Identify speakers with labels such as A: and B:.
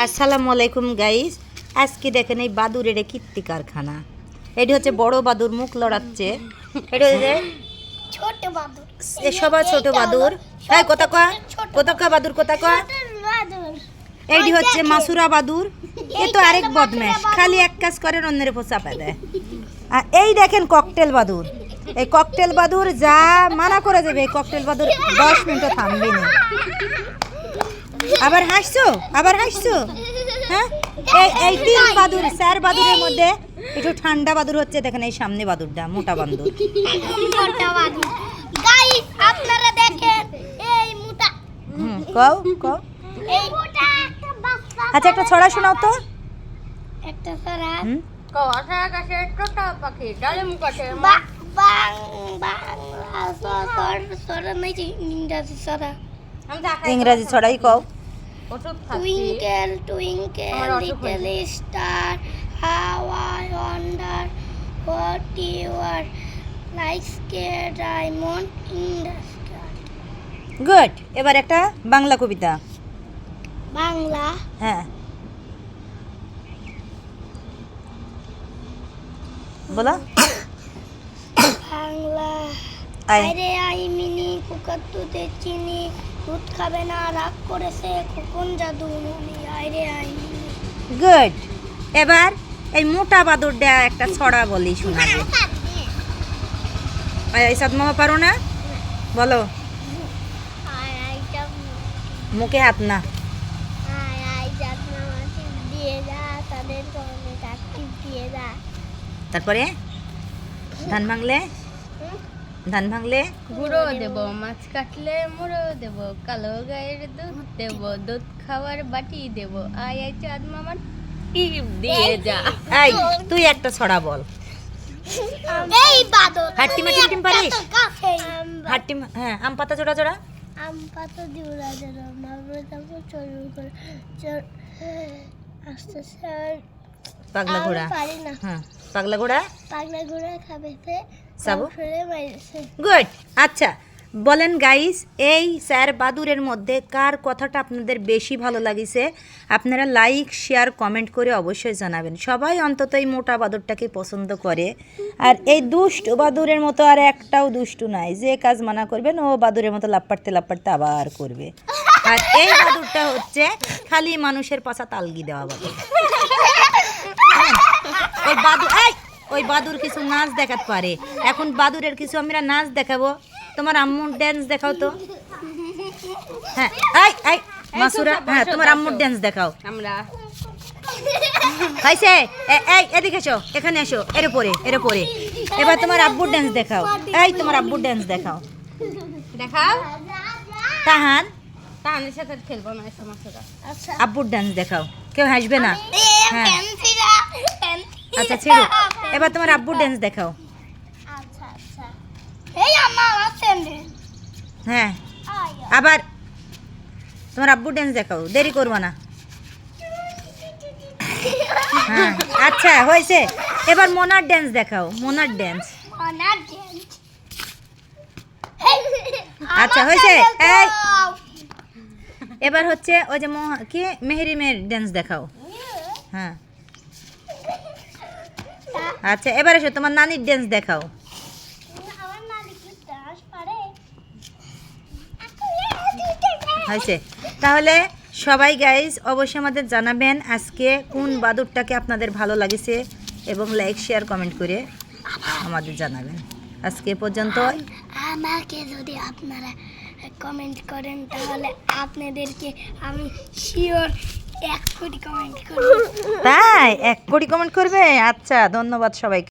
A: আসসালামু আলাইকুম গাইস। আজকে দেখেন এই বাদুরের কীর্তি কারখানা। এটি হচ্ছে বড় বাদুর মুখ লড়াচ্ছে, এটা হচ্ছে
B: ছোট বাদুর,
A: এ সবার ছোট বাদুর। হ্যাঁ কোথা কয়া কোথা কয়া বাদুর কোথা কয়া। এইটি হচ্ছে মাসুরা বাদুর। এ তো আরেক বদমাশ, খালি এক কাজ করে অন্যের উপর চাপা দেয়। আর এই দেখেন ককটেল বাদুর। এই ককটেল বাদুর যা মানা করে যাবে, এই ককটেল বাদুর 10 মিনিটও থামবে না। আবার হাসছো হ্যাঁ। এই তিন বাদুর, চার বাদুরের মধ্যে একটু ঠান্ডা বাদুর হচ্ছে দেখেন এই সামনে বাদুরটা, মোটা বাদুর।
B: গাইস আপনারা দেখেন এই মোটা,
A: কও কও।
B: এই মোটা একটা বাচ্চা।
A: আচ্ছা একটা ছড়া শোনাও তো।
B: একটা সারা
C: কথা কাছে টোটা পাখি ডালে মুখাতে
B: বাংলা সরা নাই, ইংরেজি সরা।
A: ইংরেজি ছড়াই কও।
C: ওষুধ খাচ্ছি।
B: Twinkle twinkle little star how I wonder what you are like a diamond in the sky.
A: Good. এবার একটা বাংলা কবিতা।
B: বাংলা
A: হ্যাঁ বলো।
B: বাংলা
A: আয়।
B: আরে আই মিনি কুকার দুধে চিনি, দুধ খাবে না রাগ করেছে খোকন জাদু মনি। আরে আই মিনি।
A: গুড। এবার এই মোটা বাদুরটা একটা ছড়া বলি শোনাবো। এই সাদ মামা পারো না? বলো।
B: আই আই যাব
A: মুখে হাত না।
B: আই আই যাব না মাটি দিয়ে যা, তাদের কোনে কাটি দিয়ে যা।
A: তারপরে ধান ভাঙলে
C: গুঁড়ো দেব, মাছ কাটলে মুড়ো দেব, কালো গায়ের দুধ দেব, দুধ খাওয়ার বাটি দেব, আয় আয় চাঁদ মামার টিপ দিয়ে যা।
A: এই তুই একটা ছড়া বল।
B: এই বাদর
A: হাট্টিমা টিমটিম পারিস?
B: কাছে
A: হাট্টিম, হ্যাঁ। আম পাতা জোড়া জোড়া।
B: আম পাতা দিউরা জরা মাগরে তারপর চড়ু করে চড় আস্তে স্যার
A: পাগলা ঘোড়া।
B: পারি না।
A: হ্যাঁ পাগলা ঘোড়া।
B: পাগলা ঘোড়া খাবেছে
A: সাবু।
B: ফেলে মাইছে।
A: গুড। আচ্ছা বলেন গাইস, এই স্যার বাদুরের মধ্যে কার কথাটা আপনাদের বেশি ভালো লাগিছে? আপনারা লাইক শেয়ার কমেন্ট করে অবশ্যই জানাবেন। সবাই অন্তত এই মোটা বাদুরটাকে পছন্দ করে। আর এই দুষ্টু বাদুরের মতো আর একটাও দুষ্টু নাই, যে কাজ মানা করবেন ও বাদুরের মতো লাপ্পাড়তে আবার করবে। আর এই বাদুরটা হচ্ছে খালি মানুষের পাছা তালগি দেওয়া বাদুর। ওই বাদুর ওই বাদুর কিছু নাচ দেখাতে পারে। এখন বাদুরের কিছু আমরা নাচ দেখাবো। তোমার আম্মুর ড্যান্স দেখাও তো। হ্যাঁ এই মাসুরা, হ্যাঁ তোমার আম্মুর ড্যান্স দেখাও।
C: আমরা
A: হয়েছে? এই এদিকে এসো, এখানে এসো, এর উপরে। এবার তোমার আব্বুর ড্যান্স দেখাও। এই তোমার আব্বুর ড্যান্স দেখাও।
C: দেখাও।
A: তাহান
C: তাহানের সাথে খেলবো না সমস্যাটা।
B: আচ্ছা
A: আব্বুর ড্যান্স দেখাও। কেউ হাসবে না। হ্যাঁ
B: পেন্সিলা
A: আচ্ছা ছেড়ো। এবার তোমার আব্বুর ড্যান্স দেখাও।
B: আচ্ছা আচ্ছা এই আমার আছে
A: হ্যাঁ
B: আয়া
A: আবার তোমার আব্বুর ড্যান্স দেখাও, দেরি করবো না। হ্যাঁ আচ্ছা হয়েছে। এবার মোনার ড্যান্স দেখাও, মোনার ড্যান্স।
B: Honour dance.
A: আচ্ছা হয়েছে। এই এবার হচ্ছে ওই যে কি মেহরিমের ড্যান্স দেখাও। হ্যাঁ আচ্ছা এবার এসো, তোমার নানির ড্যান্স দেখাও।
B: আমার নানি কি ডান্স পারে?
A: হয়েছে। তাহলে সবাই গাইজ অবশ্যই আমাদের জানাবেন আজকে কোন বাদুরটাকে আপনাদের ভালো লাগেছে, এবং লাইক শেয়ার কমেন্ট করে আমাদের জানাবেন। আজকে এ পর্যন্ত।
B: আমাকে যদি আপনারা কমেন্ট করেন তাহলে আপনাদেরকে আমি শিওর 1 কোটি কমেন্ট করব।
A: তাই 1 কোটি কমেন্ট করবে? আচ্ছা ধন্যবাদ সবাইকে।